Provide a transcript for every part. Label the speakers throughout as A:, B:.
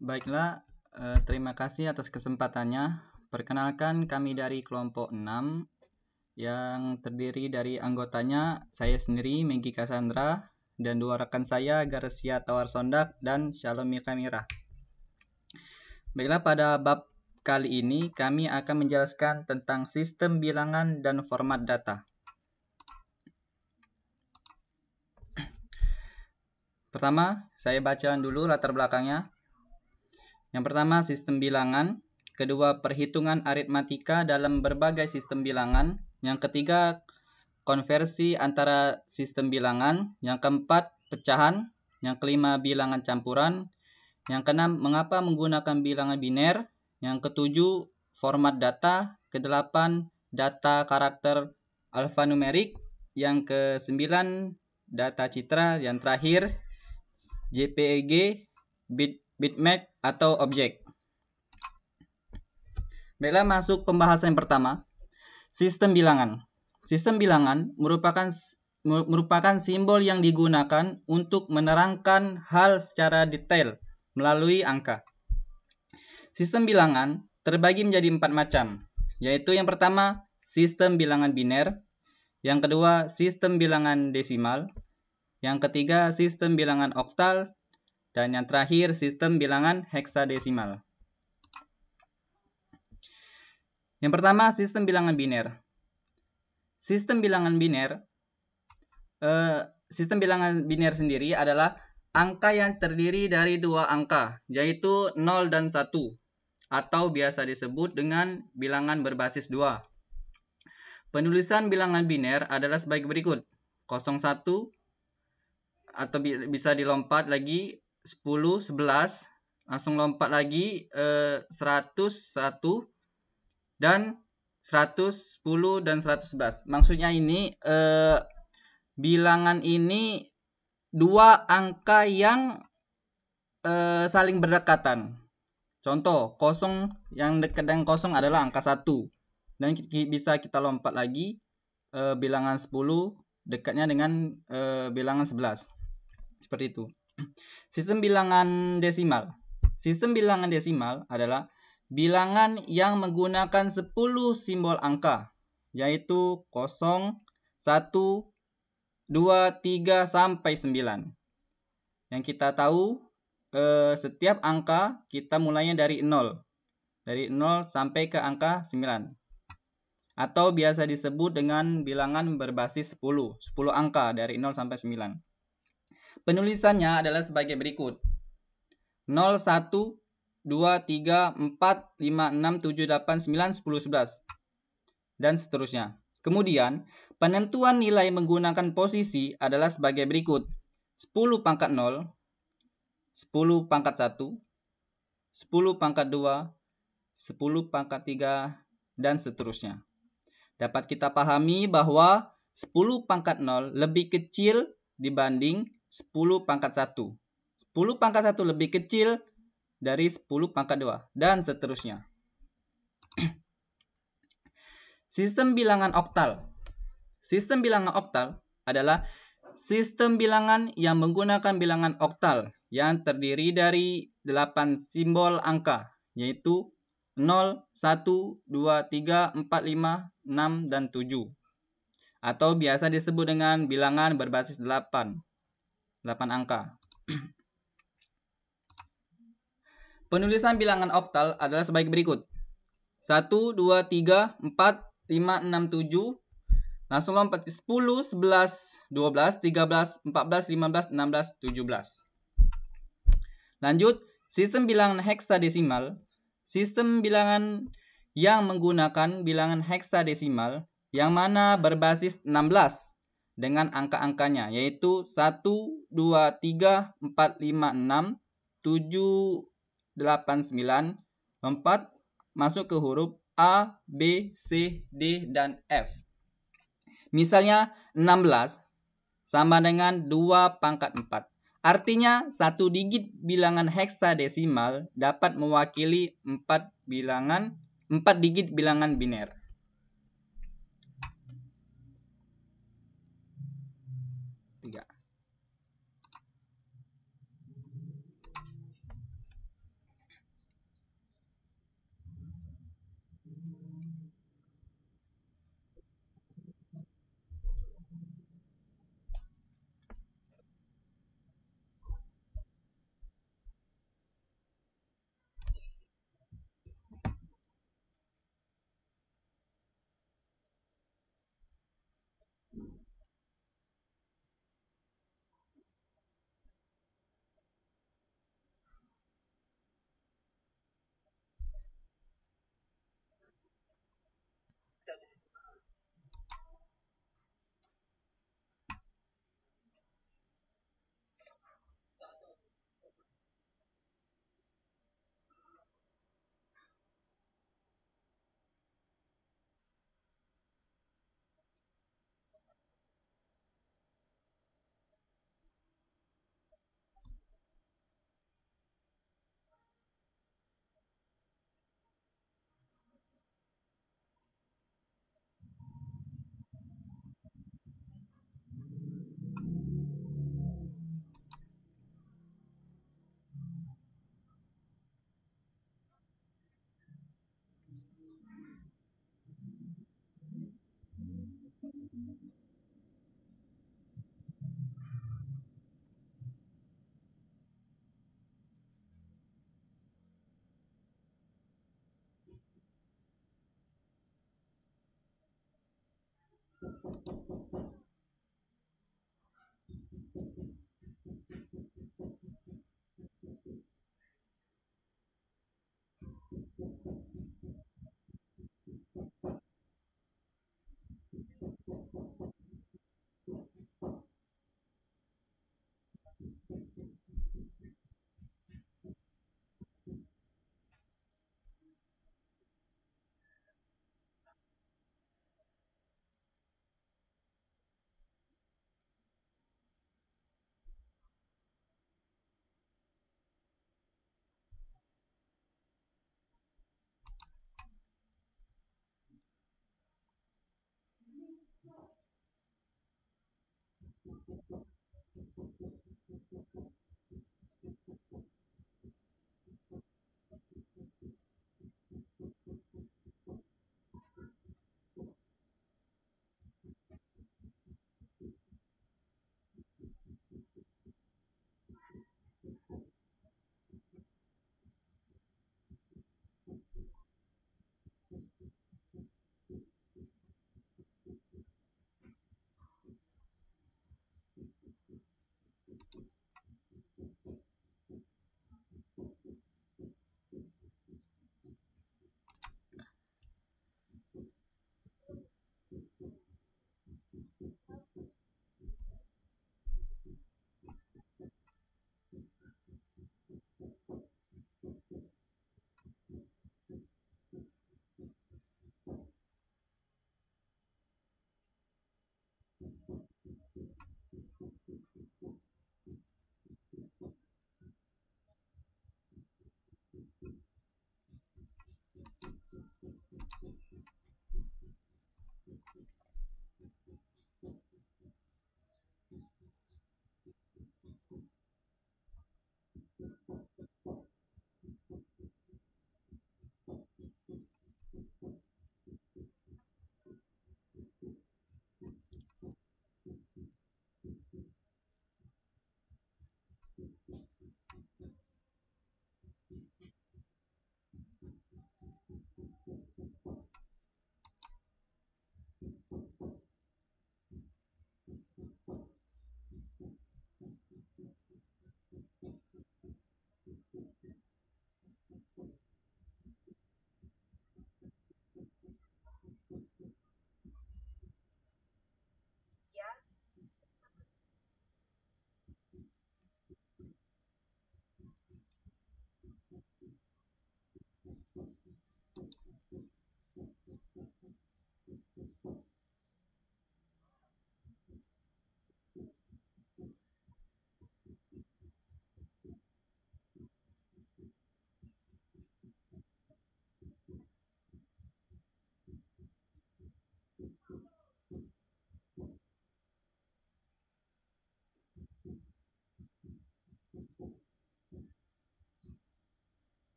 A: Baiklah, terima kasih atas kesempatannya. Perkenalkan, kami dari kelompok 6 yang terdiri dari anggotanya saya sendiri, Megi Cassandra, dan dua rekan saya, Garcia Tawar Sondak dan Shalom Mikamira. Baiklah, pada bab kali ini kami akan menjelaskan tentang sistem bilangan dan format data. Pertama, saya bacakan dulu latar belakangnya. Yang pertama, sistem bilangan. Kedua, perhitungan aritmatika dalam berbagai sistem bilangan. Yang ketiga, konversi antara sistem bilangan. Yang keempat, pecahan. Yang kelima, bilangan campuran. Yang keenam, mengapa menggunakan bilangan biner. Yang ketujuh, format data. Kedelapan, data karakter alfanumerik. Yang kesembilan, data citra. Yang terakhir, JPEG, bitmap atau objek. Baiklah, masuk pembahasan yang pertama. Sistem bilangan. Sistem bilangan merupakan simbol yang digunakan untuk menerangkan hal secara detail melalui angka. Sistem bilangan terbagi menjadi 4 macam, yaitu yang pertama, sistem bilangan biner. Yang kedua, sistem bilangan desimal. Yang ketiga, sistem bilangan oktal. Dan yang terakhir, sistem bilangan heksadesimal. Yang pertama, sistem bilangan biner. Sistem bilangan biner sendiri adalah angka yang terdiri dari dua angka, yaitu 0 dan 1, atau biasa disebut dengan bilangan berbasis 2. Penulisan bilangan biner adalah sebagai berikut. 01, atau bisa dilompat lagi 10, 11, langsung lompat lagi 101, dan 110 dan 111. Maksudnya ini bilangan ini dua angka yang saling berdekatan. Contoh, kosong yang dekat dengan kosong adalah angka 1. Dan bisa kita lompat lagi bilangan 10 dekatnya dengan bilangan 11. Seperti itu. Sistem bilangan desimal. Sistem bilangan desimal adalah bilangan yang menggunakan 10 simbol angka, yaitu 0, 1, 2, 3, sampai 9. Yang kita tahu, setiap angka kita mulainya dari 0. Dari 0 sampai ke angka 9. Atau biasa disebut dengan bilangan berbasis 10. 10 angka dari 0 sampai 9. Penulisannya adalah sebagai berikut. 0, 1, 2, 3, 4, 5, 6, 7, 8, 9, 10, 11. Dan seterusnya. Kemudian, penentuan nilai menggunakan posisi adalah sebagai berikut. 10 pangkat 0, 10 pangkat 1, 10 pangkat 2, 10 pangkat 3, dan seterusnya. Dapat kita pahami bahwa 10 pangkat 0 lebih kecil dibanding 10 pangkat 1. 10 pangkat 1 lebih kecil dari 10 pangkat 2, dan seterusnya. Sistem bilangan oktal. Sistem bilangan oktal adalah sistem bilangan yang menggunakan bilangan oktal yang terdiri dari 8 simbol angka, yaitu 0, 1, 2, 3, 4, 5, 6, dan 7. Atau biasa disebut dengan bilangan berbasis 8 angka. Penulisan bilangan oktal adalah sebagai berikut. 1, 2, 3, 4, 5, 6, 7. Langsung lompat 10, 11, 12, 13, 14, 15, 16, 17. Lanjut, sistem bilangan heksadesimal. Sistem bilangan yang menggunakan bilangan heksadesimal yang mana berbasis 16 dengan angka-angkanya, yaitu 1, 2, 3, 4, 5, 6, 7, 8, 9, 4, masuk ke huruf A, B, C, D, dan F. Misalnya 16 sama dengan 2 pangkat 4. Artinya, satu digit bilangan heksadesimal dapat mewakili 4 digit bilangan biner.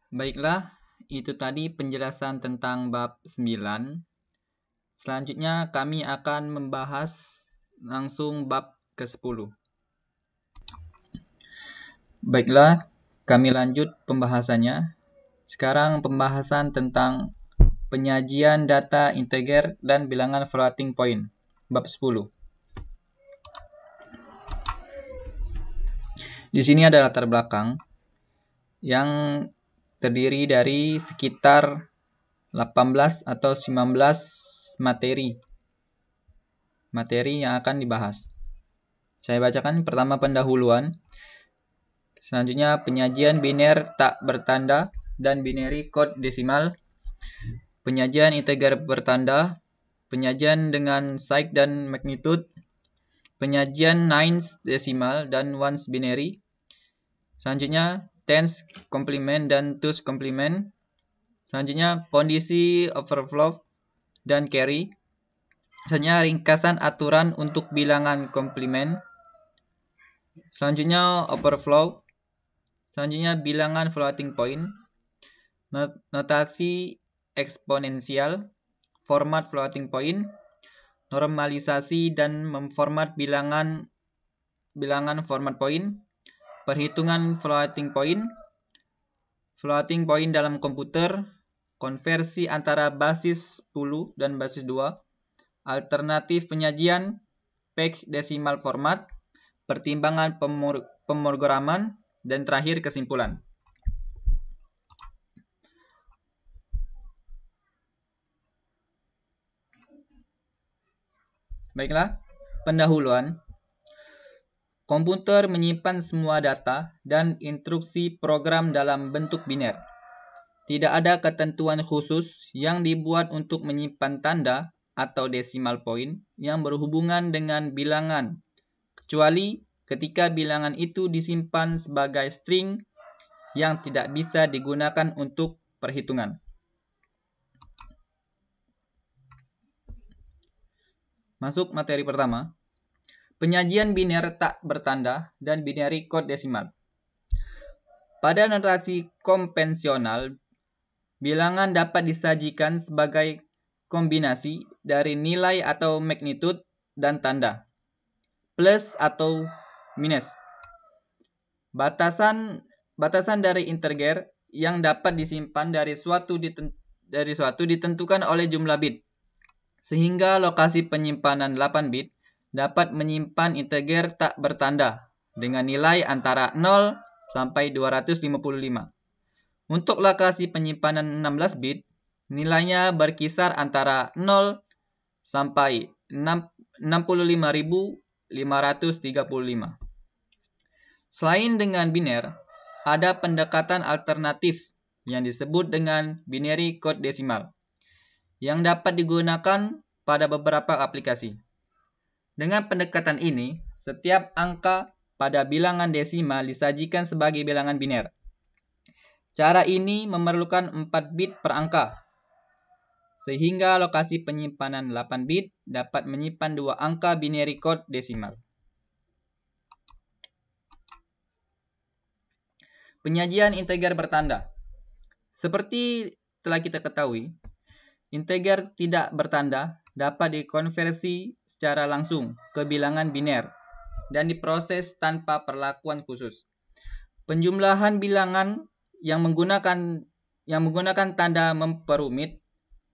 A: Baiklah, itu tadi penjelasan tentang bab 9. Selanjutnya kami akan membahas langsung bab ke-10. Baiklah, kami lanjut pembahasannya. Sekarang pembahasan tentang penyajian data integer dan bilangan floating point, bab 10. Di sini ada latar belakang yang terdiri dari sekitar 18 atau 19 materi yang akan dibahas. Saya bacakan pertama pendahuluan, selanjutnya penyajian biner tak bertanda dan binary code desimal, penyajian integer bertanda, penyajian dengan sig dan magnitude, penyajian nines desimal dan ones binary, selanjutnya tens complement dan twos complement, selanjutnya kondisi overflow dan carry, selanjutnya ringkasan aturan untuk bilangan komplement, selanjutnya overflow, selanjutnya bilangan floating point, notasi eksponensial, format floating point, normalisasi dan memformat bilangan format point, perhitungan floating point dalam komputer, konversi antara basis 10 dan basis 2, alternatif penyajian, peg decimal format, pertimbangan pemrograman, dan terakhir kesimpulan. Baiklah, pendahuluan. Komputer menyimpan semua data dan instruksi program dalam bentuk biner. Tidak ada ketentuan khusus yang dibuat untuk menyimpan tanda atau decimal point yang berhubungan dengan bilangan, kecuali ketika bilangan itu disimpan sebagai string yang tidak bisa digunakan untuk perhitungan. Masuk materi pertama. Penyajian biner tak bertanda dan binary code desimal. Pada notasi konvensional, bilangan dapat disajikan sebagai kombinasi dari nilai atau magnitude dan tanda, plus atau minus. Batasan dari integer yang dapat disimpan dari suatu ditentukan oleh jumlah bit, sehingga lokasi penyimpanan 8 bit dapat menyimpan integer tak bertanda dengan nilai antara 0 sampai 255. Untuk lokasi penyimpanan 16 bit, nilainya berkisar antara 0 sampai 65.535. Selain dengan biner, ada pendekatan alternatif yang disebut dengan binary code desimal yang dapat digunakan pada beberapa aplikasi. Dengan pendekatan ini, setiap angka pada bilangan desimal disajikan sebagai bilangan biner. Cara ini memerlukan 4 bit per angka, sehingga lokasi penyimpanan 8 bit dapat menyimpan 2 angka binary code desimal. Penyajian integer bertanda. Seperti telah kita ketahui, integer tidak bertanda dapat dikonversi secara langsung ke bilangan biner dan diproses tanpa perlakuan khusus. Penjumlahan bilangan yang menggunakan tanda memperumit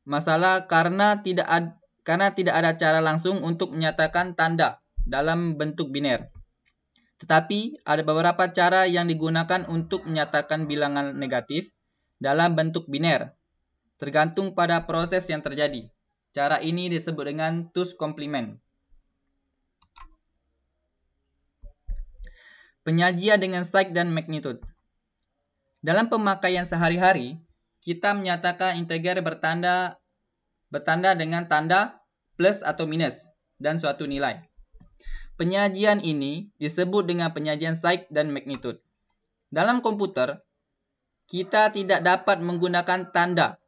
A: masalah karena tidak ada cara langsung untuk menyatakan tanda dalam bentuk biner. Tetapi ada beberapa cara yang digunakan untuk menyatakan bilangan negatif dalam bentuk biner, tergantung pada proses yang terjadi. Cara ini disebut dengan two's complement. Penyajian dengan sign dan magnitude. Dalam pemakaian sehari-hari, kita menyatakan integer bertanda dengan tanda plus atau minus dan suatu nilai. Penyajian ini disebut dengan penyajian sign dan magnitude. Dalam komputer, kita tidak dapat menggunakan tanda,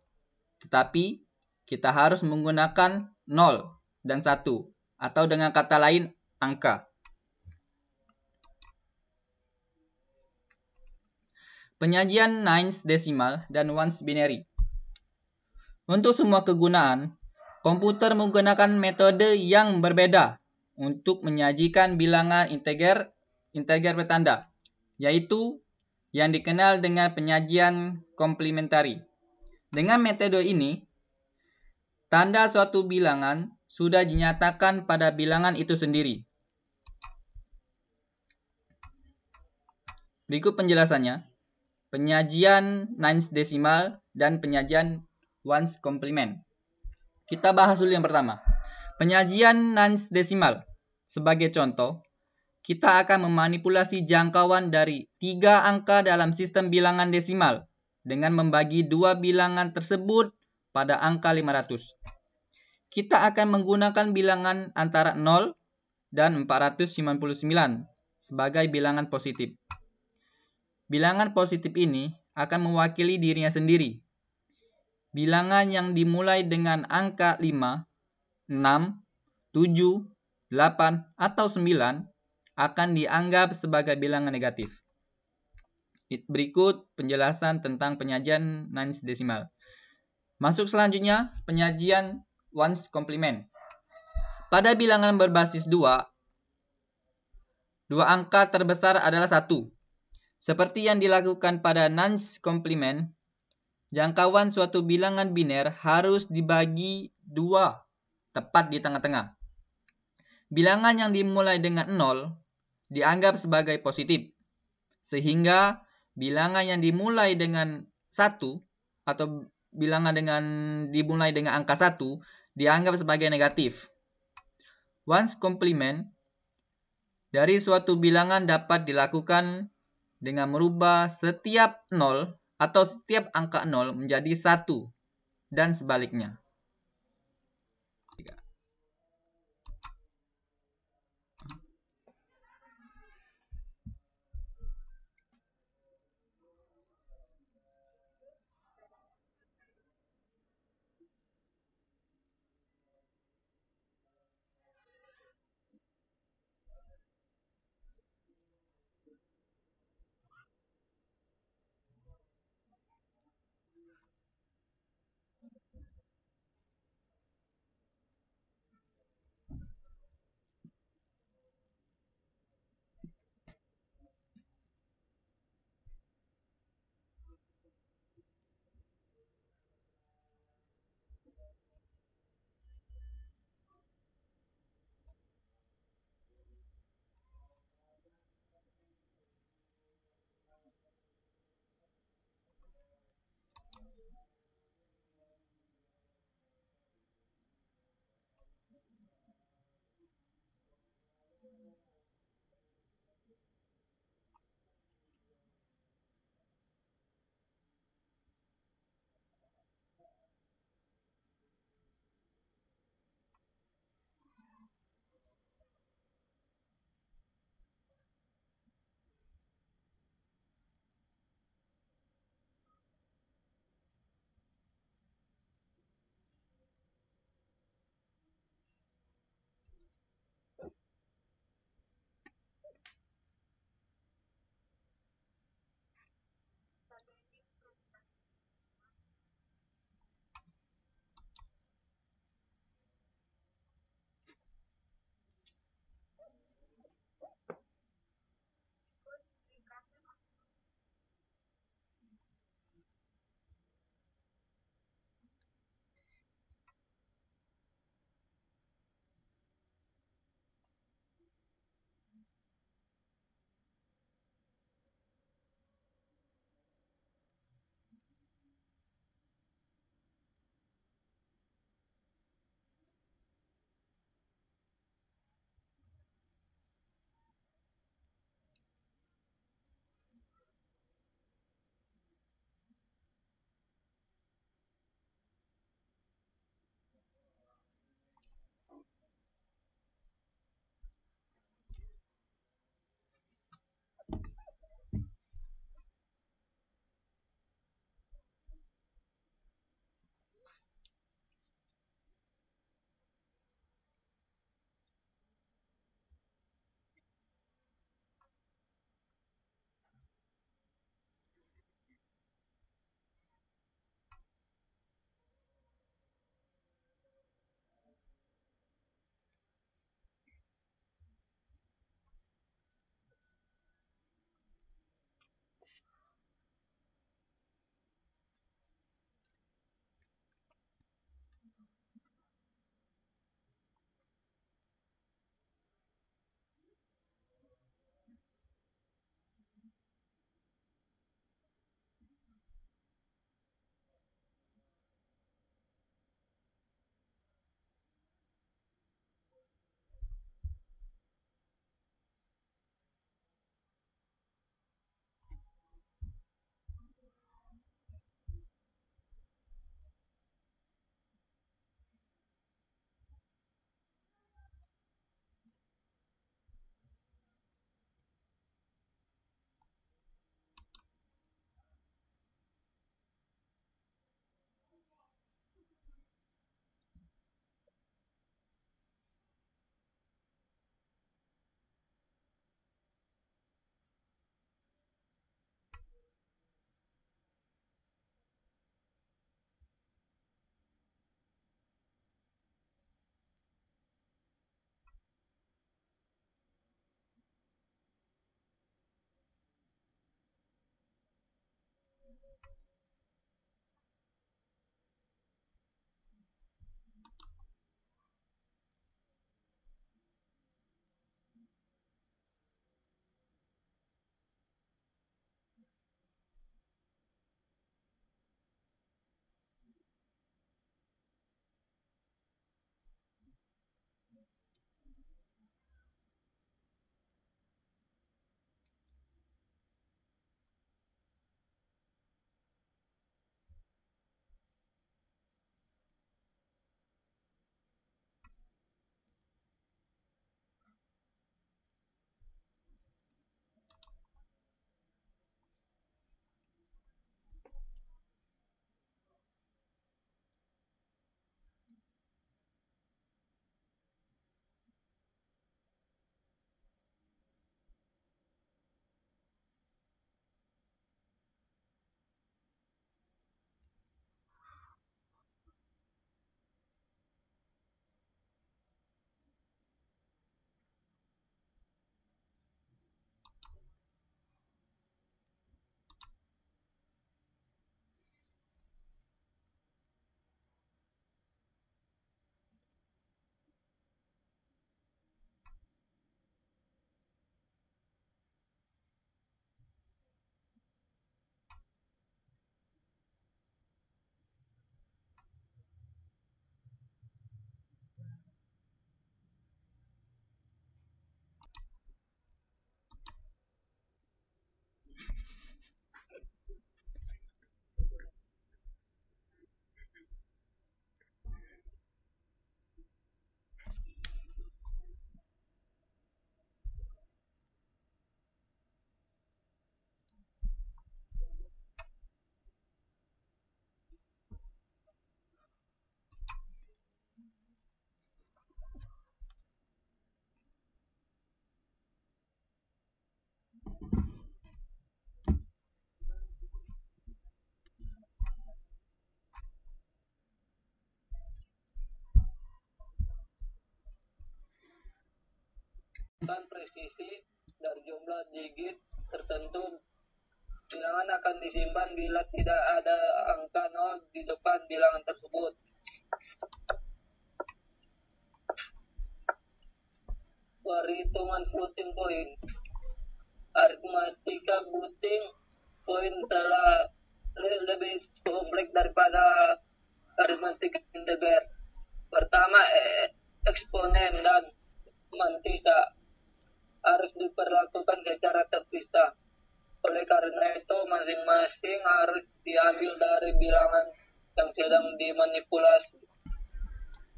A: tetapi kita harus menggunakan 0 dan 1, atau dengan kata lain, angka. Penyajian nines decimal dan ones binary. Untuk semua kegunaan, komputer menggunakan metode yang berbeda untuk menyajikan bilangan integer bertanda, yaitu yang dikenal dengan penyajian komplementari. Dengan metode ini, tanda suatu bilangan sudah dinyatakan pada bilangan itu sendiri. Berikut penjelasannya. Penyajian nines decimal dan penyajian ones complement. Kita bahas dulu yang pertama. Penyajian nines decimal. Sebagai contoh, kita akan memanipulasi jangkauan dari 3 angka dalam sistem bilangan desimal dengan membagi 2 bilangan tersebut pada angka 500. Kita akan menggunakan bilangan antara 0 dan 499 sebagai bilangan positif. Bilangan positif ini akan mewakili dirinya sendiri. Bilangan yang dimulai dengan angka 5, 6, 7, 8, atau 9 akan dianggap sebagai bilangan negatif. Berikut penjelasan tentang penyajian nines decimal. Masuk selanjutnya, penyajian ones complement. Pada bilangan berbasis 2 angka terbesar adalah 1. Seperti yang dilakukan pada nines complement, jangkauan suatu bilangan biner harus dibagi 2 tepat di tengah-tengah. Bilangan yang dimulai dengan 0 dianggap sebagai positif, sehingga bilangan yang dimulai dengan 1 atau bilangan dimulai dengan angka 1 dianggap sebagai negatif. Ones complement dari suatu bilangan dapat dilakukan dengan merubah setiap 0 atau setiap angka 0 menjadi 1 dan sebaliknya.
B: dan presisi dari jumlah digit tertentu. Bilangan akan disimpan bila tidak ada angka 0 di depan bilangan tersebut. Perhitungan floating point. Aritmatika floating point telah lebih kompleks daripada aritmatika integer. Pertama, eksponen dan mantisa harus diperlakukan secara terpisah. Oleh karena itu, masing-masing harus diambil dari bilangan yang sedang dimanipulasi.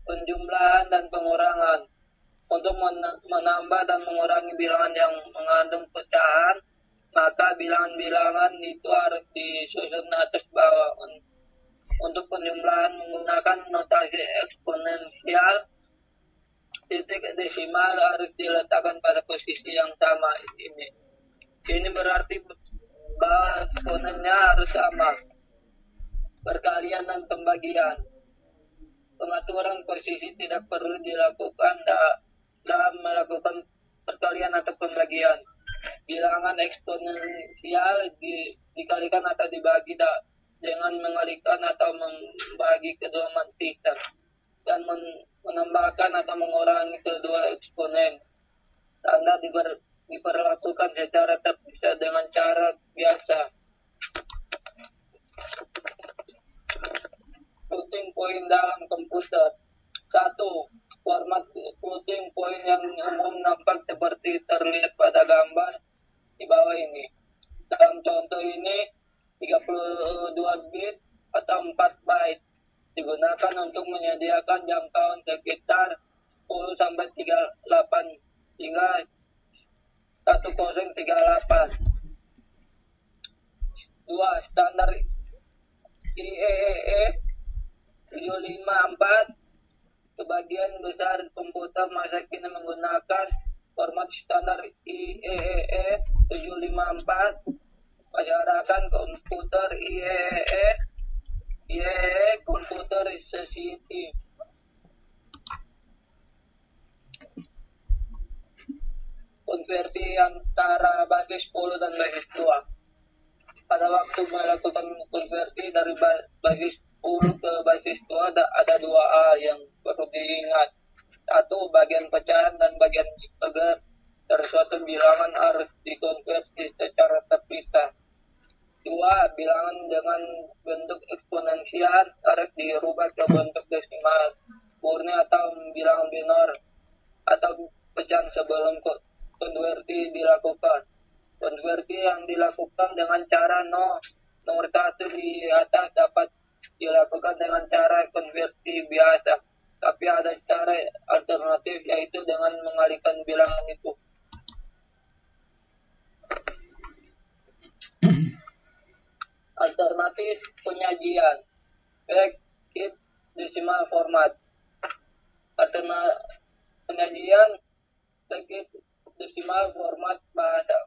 B: Penjumlahan dan pengurangan. Untuk menambah dan mengurangi bilangan yang mengandung pecahan, maka bilangan-bilangan itu harus disusun atas bawah. Untuk penjumlahan menggunakan notasi eksponensial, titik desimal harus diletakkan pada posisi yang sama. Ini berarti bahwa eksponennya harus sama. Perkalian dan pembagian. Pengaturan posisi tidak perlu dilakukan dalam melakukan perkalian atau pembagian. Bilangan eksponensial dikalikan atau dibagi dengan mengalihkan atau membagi kedua mantisa dan menambahkan atau mengurangi kedua eksponen. Tanda diperlakukan secara terpisah dengan cara biasa. Floating point dalam komputer. 1. Format floating point yang umum nampak seperti terlihat pada gambar di bawah ini. Dalam contoh ini, 32 bit atau 4 byte digunakan untuk menyediakan jangkauan sekitar 10-38 hingga 1038. 2. Standar IEEE 754. Sebagian besar komputer masa kini menggunakan format standar IEEE 754. Masyarakat komputer IEEE Computer Society. Konversi antara basis 10 dan basis 2. Pada waktu melakukan konversi dari basis 10 ke basis 2 ada 2 hal yang perlu diingat. 1. Bagian pecahan dan bagian integer dari suatu bilangan harus dikonversi secara terpisah. 2. Bilangan dengan bentuk eksponensial harus dirubah ke bentuk desimal murni atau bilangan biner atau pecahan sebelum konversi dilakukan. Konversi yang dilakukan dengan cara nomor 1 di atas dapat dilakukan dengan cara konversi biasa, tapi ada cara alternatif yaitu dengan mengalihkan bilangan itu. Alternatif penyajian packet decimal format. Alternatif penyajian packet decimal format bahasa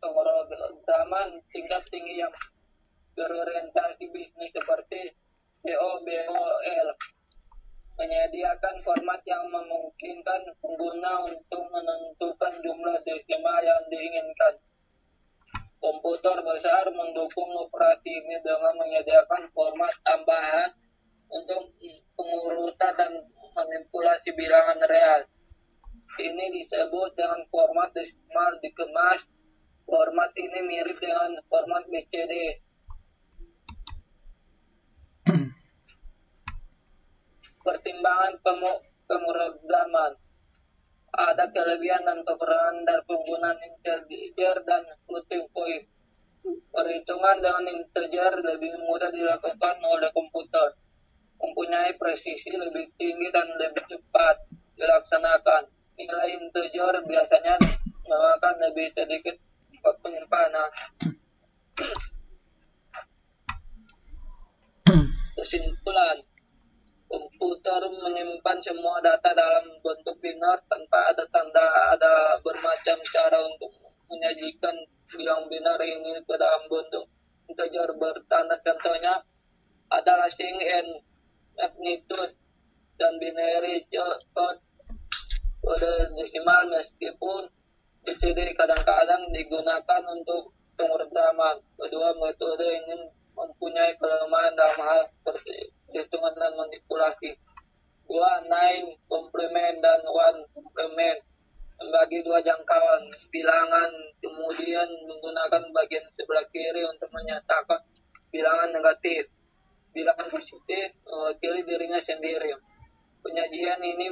B: pemrograman tingkat tinggi yang berorientasi bisnis seperti COBOL menyediakan format yang memungkinkan pengguna untuk menentukan jumlah desimal yang diinginkan. Komputer besar mendukung operasi ini dengan menyediakan format tambahan untuk pengurutan dan manipulasi bilangan real. Ini disebut dengan format desimal dikemas. Format ini mirip dengan format BCD. Pertimbangan pemrograman. Ada kelebihan dan kekurangan dari penggunaan integer dan floating point. Perhitungan dengan integer lebih mudah dilakukan oleh komputer, mempunyai presisi lebih tinggi dan lebih cepat dilaksanakan. Nilai integer biasanya memakan lebih sedikit penyimpanan. Kesimpulan, komputer menyimpan semua data dalam bentuk biner tanpa ada tanda. Ada bermacam cara untuk menyajikan bilang biner ini ke dalam bentuk integer bertanda. Contohnya adalah string and magnitude dan binary code. metode desimal meskipun di sini kadang-kadang digunakan untuk pemrograman. Kedua, metode ini mempunyai kelemahan dalam hal perhitungan dan manipulasi. 2. Nine komplement dan one komplement. Membagi dua jangkauan bilangan, kemudian menggunakan bagian sebelah kiri untuk menyatakan bilangan negatif. Bilangan positif mewakili dirinya sendiri. Penyajian ini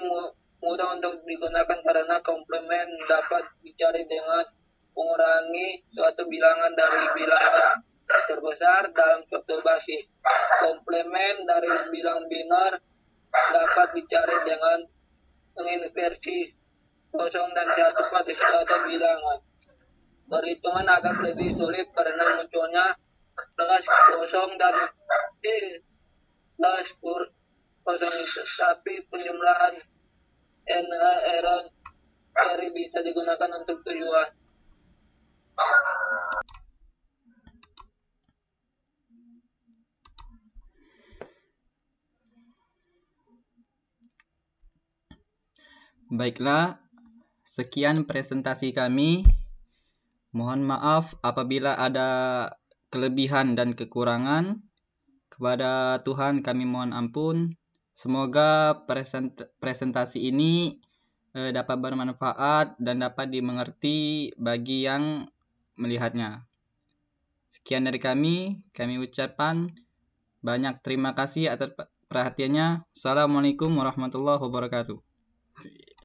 B: mudah untuk digunakan karena komplement dapat dicari dengan mengurangi suatu bilangan dari bilangan terbesar dalam suatu basis. Komplement dari bilang binar dapat dicari dengan menginversi 0 dan 1 pada suatu bilangan. Perhitungan agak lebih sulit karena munculnya plus 0 dan plus 0, tapi penjumlahan error bisa digunakan untuk tujuan.
A: Baiklah, sekian presentasi kami. Mohon maaf apabila ada kelebihan dan kekurangan. Kepada Tuhan kami mohon ampun. Semoga presentasi ini dapat bermanfaat dan dapat dimengerti bagi yang melihatnya. Sekian dari kami ucapkan banyak terima kasih atas perhatiannya. Assalamualaikum warahmatullahi wabarakatuh.